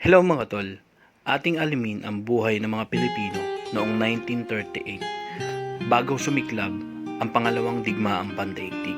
Hello mga tol, ating alamin ang buhay ng mga Pilipino noong 1938 bago sumiklab ang pangalawang digmaang pandaigdig.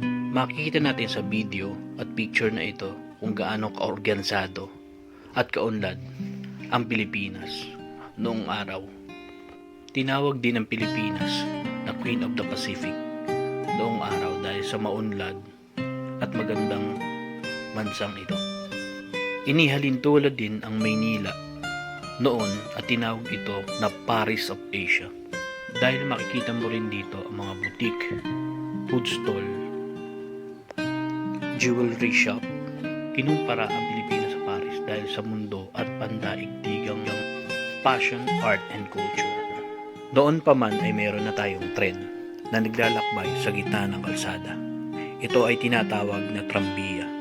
Makikita natin sa video at picture na ito kung gaano kaorganisado at kaunlad ang Pilipinas noong araw. Tinawag din ang Pilipinas na Queen of the Pacific noong araw dahil sa maunlad at magandang bansang ito. Inihalin tulad din ang Maynila noon at tinawag ito na Paris of Asia dahil makikita mo rin dito ang mga boutique, food stall, jewelry shop. Kinumpara ang Pilipinas sa Paris dahil sa mundo at pandaigdigang fashion, art, and culture. Noon pa man ay meron na tayong tren na naglalakbay sa gitna ng kalsada. Ito ay tinatawag na trambiya.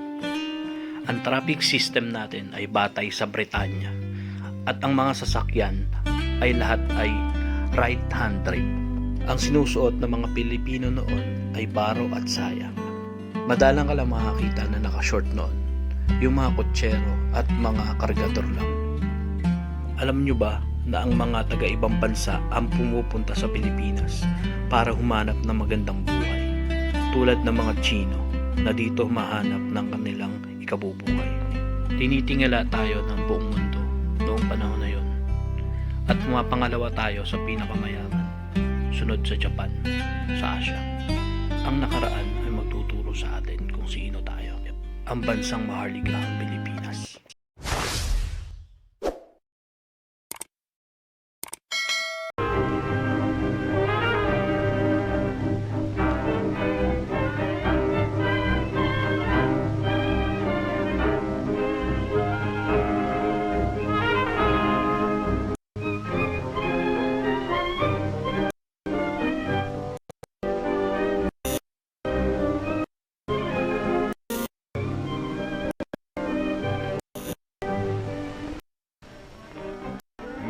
Ang traffic system natin ay batay sa Britanya at ang mga sasakyan ay lahat ay right-hand drive. Ang sinusuot ng mga Pilipino noon ay baro at saya. Madalang ka lang makakita na naka-short noon, yung mga kotsero at mga kargador lang. Alam nyo ba na ang mga taga-ibang bansa ang pumupunta sa Pilipinas para humanap ng magandang buhay, tulad ng mga Chino na dito mahanap ng kanilang ikabubuhay. Tinitingala tayo ng buong mundo noong panahon na yon at pumapangalawa tayo sa pinakamayaman, sunod sa Japan, sa Asia. Ang nakaraan ay magtuturo sa atin kung sino tayo, ang bansang maharlika ang Pilipinas.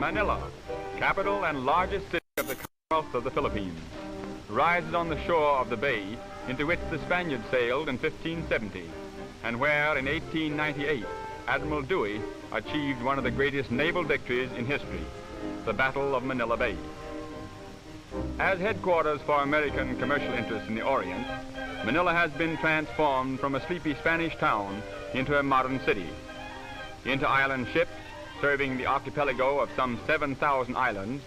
Manila, capital and largest city of the Commonwealth of the Philippines, rises on the shore of the bay into which the Spaniards sailed in 1570, and where in 1898 Admiral Dewey achieved one of the greatest naval victories in history, the Battle of Manila Bay. As headquarters for American commercial interests in the Orient, Manila has been transformed from a sleepy Spanish town into a modern city. Inter-island ships serving the archipelago of some 7,000 islands,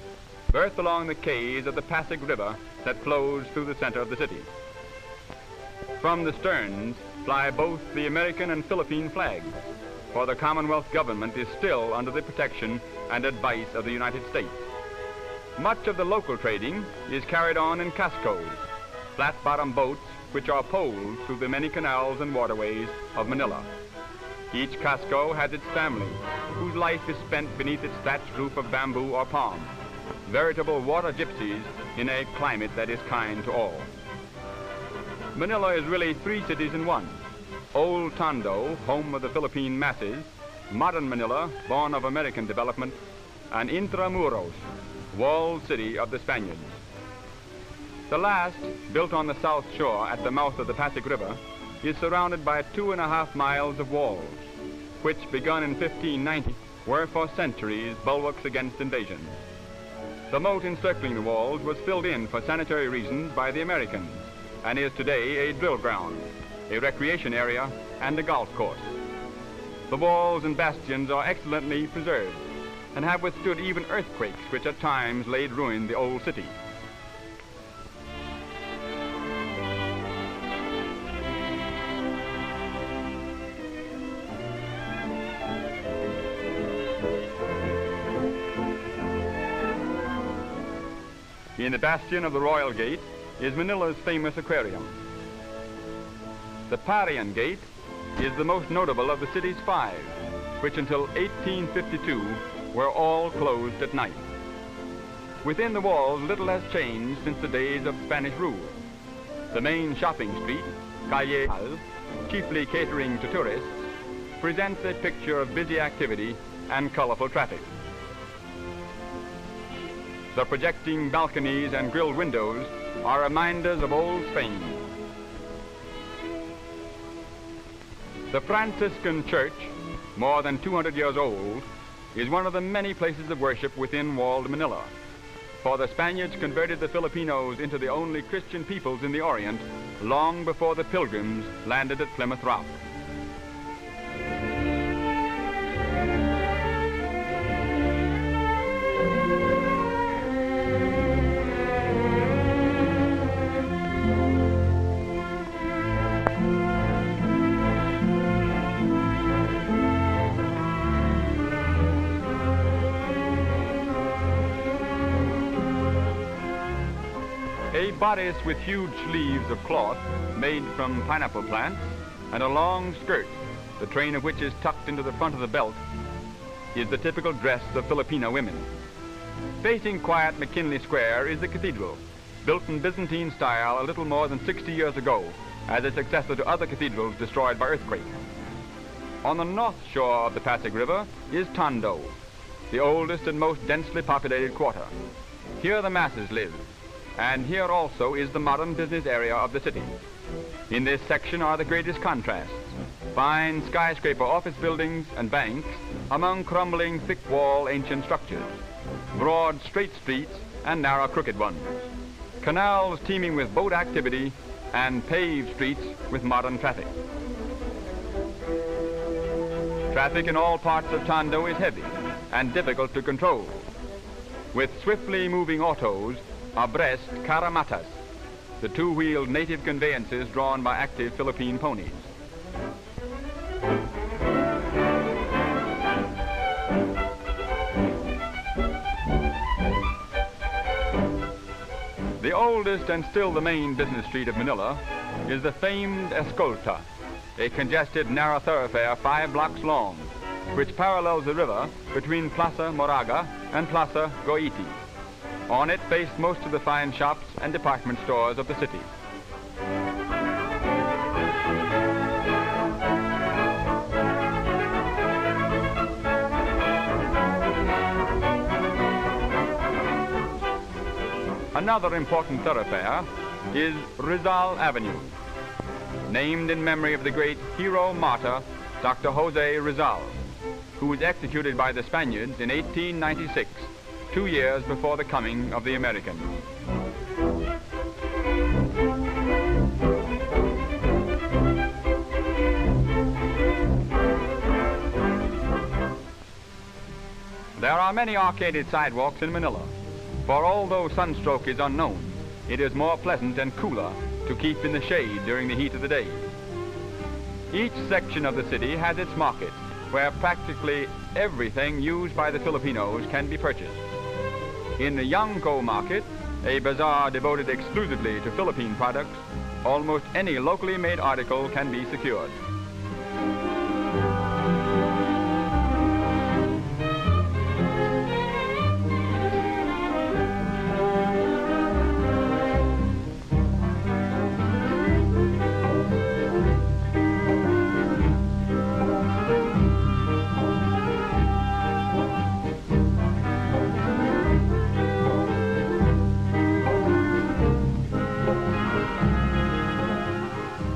berth along the quays of the Pasig River that flows through the center of the city. From the sterns fly both the American and Philippine flags, for the Commonwealth government is still under the protection and advice of the United States. Much of the local trading is carried on in cascos, flat-bottom boats which are poled through the many canals and waterways of Manila. Each casco has its family, whose life is spent beneath its thatched roof of bamboo or palm, veritable water gypsies in a climate that is kind to all. Manila is really three cities in one. Old Tondo, home of the Philippine masses, modern Manila, born of American development, and Intramuros, walled city of the Spaniards. The last, built on the south shore at the mouth of the Pasig River, is surrounded by 2.5 miles of walls, which, begun in 1590, were for centuries bulwarks against invasion. The moat encircling the walls was filled in for sanitary reasons by the Americans, and is today a drill ground, a recreation area, and a golf course. The walls and bastions are excellently preserved, and have withstood even earthquakes which at times laid ruin the old city. In the bastion of the Royal Gate is Manila's famous aquarium. The Parian Gate is the most notable of the city's 5, which until 1852 were all closed at night. Within the walls, little has changed since the days of Spanish rule. The main shopping street, Calle, chiefly catering to tourists, presents a picture of busy activity and colorful traffic. The projecting balconies and grilled windows are reminders of old Spain. The Franciscan Church more than 200 years old, is one of the many places of worship within walled Manila. For the Spaniards converted the Filipinos into the only Christian peoples in the Orient long before the Pilgrims landed at Plymouth Rock. A bodice with huge sleeves of cloth made from pineapple plants and a long skirt, the train of which is tucked into the front of the belt, is the typical dress of Filipino women. Facing quiet McKinley Square is the cathedral, built in Byzantine style a little more than 60 years ago as a successor to other cathedrals destroyed by earthquake. On the north shore of the Pasig River is Tondo, the oldest and most densely populated quarter. Here the masses live. And here also is the modern business area of the city. In this section are the greatest contrasts. Fine skyscraper office buildings and banks among crumbling thick-wall ancient structures. Broad straight streets and narrow crooked ones. Canals teeming with boat activity and paved streets with modern traffic. Traffic in all parts of Tondo is heavy and difficult to control. With swiftly moving autos abreast caramatas, the two-wheeled native conveyances drawn by active Philippine ponies. The oldest and still the main business street of Manila is the famed Escolta, a congested narrow thoroughfare 5 blocks long, which parallels the river between Plaza Moraga and Plaza Goiti. On it face most of the fine shops and department stores of the city. Another important thoroughfare is Rizal Avenue, named in memory of the great hero martyr, Dr. Jose Rizal, who was executed by the Spaniards in 1896, 2 years before the coming of the Americans. There are many arcaded sidewalks in Manila, for although sunstroke is unknown, it is more pleasant and cooler to keep in the shade during the heat of the day. Each section of the city has its market, where practically everything used by the Filipinos can be purchased. In the Yangko market, a bazaar devoted exclusively to Philippine products, almost any locally made article can be secured.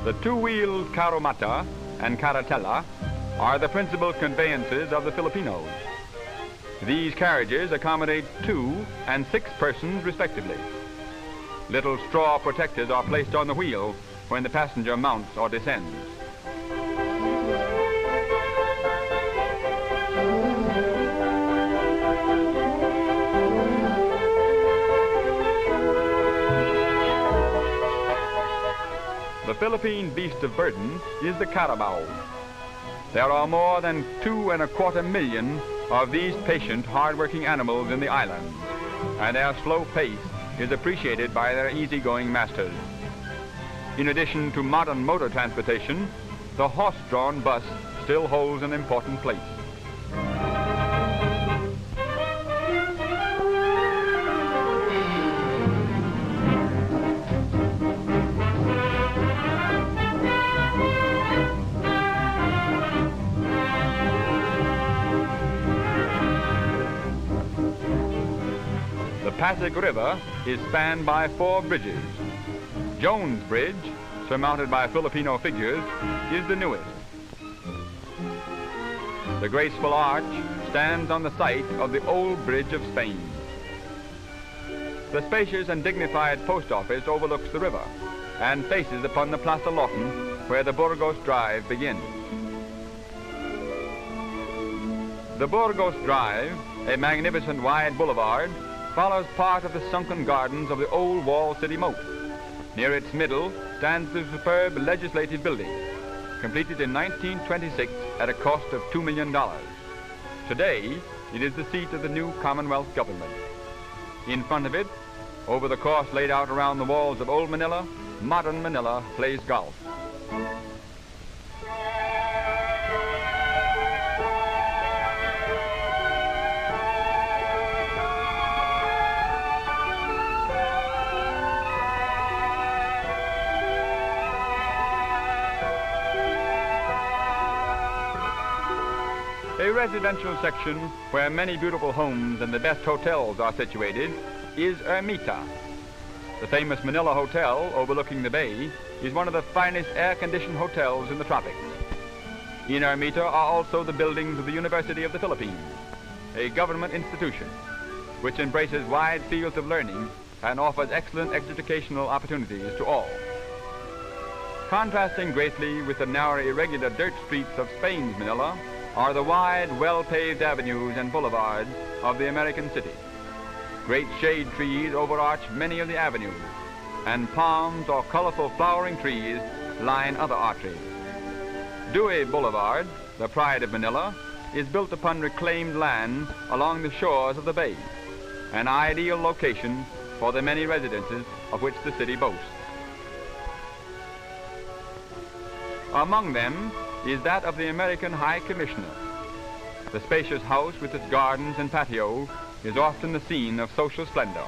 The two-wheeled caromata and caratela are the principal conveyances of the Filipinos. These carriages accommodate 2 and 6 persons respectively. Little straw protectors are placed on the wheel when the passenger mounts or descends. The Philippine beast of burden is the carabao. There are more than 2.25 million of these patient, hard-working animals in the island, and their slow pace is appreciated by their easygoing masters. In addition to modern motor transportation, the horse-drawn bus still holds an important place. The Pasig River is spanned by 4 bridges. Jones Bridge, surmounted by Filipino figures, is the newest. The graceful arch stands on the site of the old Bridge of Spain. The spacious and dignified post office overlooks the river and faces upon the Plaza Lawton, where the Burgos Drive begins. The Burgos Drive, a magnificent wide boulevard, follows part of the sunken gardens of the old walled city moat. Near its middle stands the superb legislative building, completed in 1926 at a cost of $2 million. Today, it is the seat of the new Commonwealth government. In front of it, over the course laid out around the walls of Old Manila, modern Manila plays golf. A residential section where many beautiful homes and the best hotels are situated is Ermita. The famous Manila Hotel overlooking the bay is one of the finest air-conditioned hotels in the tropics. In Ermita are also the buildings of the University of the Philippines, a government institution which embraces wide fields of learning and offers excellent educational opportunities to all. Contrasting greatly with the narrow, irregular dirt streets of Spain's Manila are the wide, well-paved avenues and boulevards of the American city. Great shade trees overarch many of the avenues, and palms or colorful flowering trees line other arteries. Dewey Boulevard, the pride of Manila, is built upon reclaimed land along the shores of the bay, an ideal location for the many residences of which the city boasts. Among them is that of the American High Commissioner. The spacious house with its gardens and patio is often the scene of social splendor.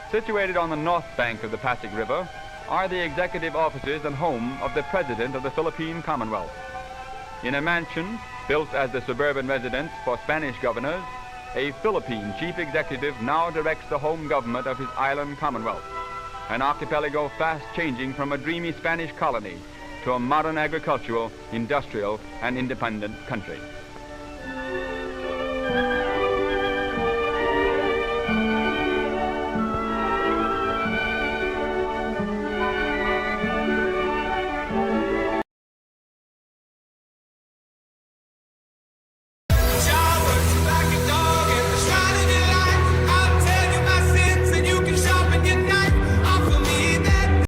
Situated on the north bank of the Pasig River are the executive offices and home of the President of the Philippine Commonwealth. In a mansion built as the suburban residence for Spanish governors, a Philippine chief executive now directs the home government of his island Commonwealth, an archipelago fast changing from a dreamy Spanish colony to a modern agricultural, industrial, and independent country.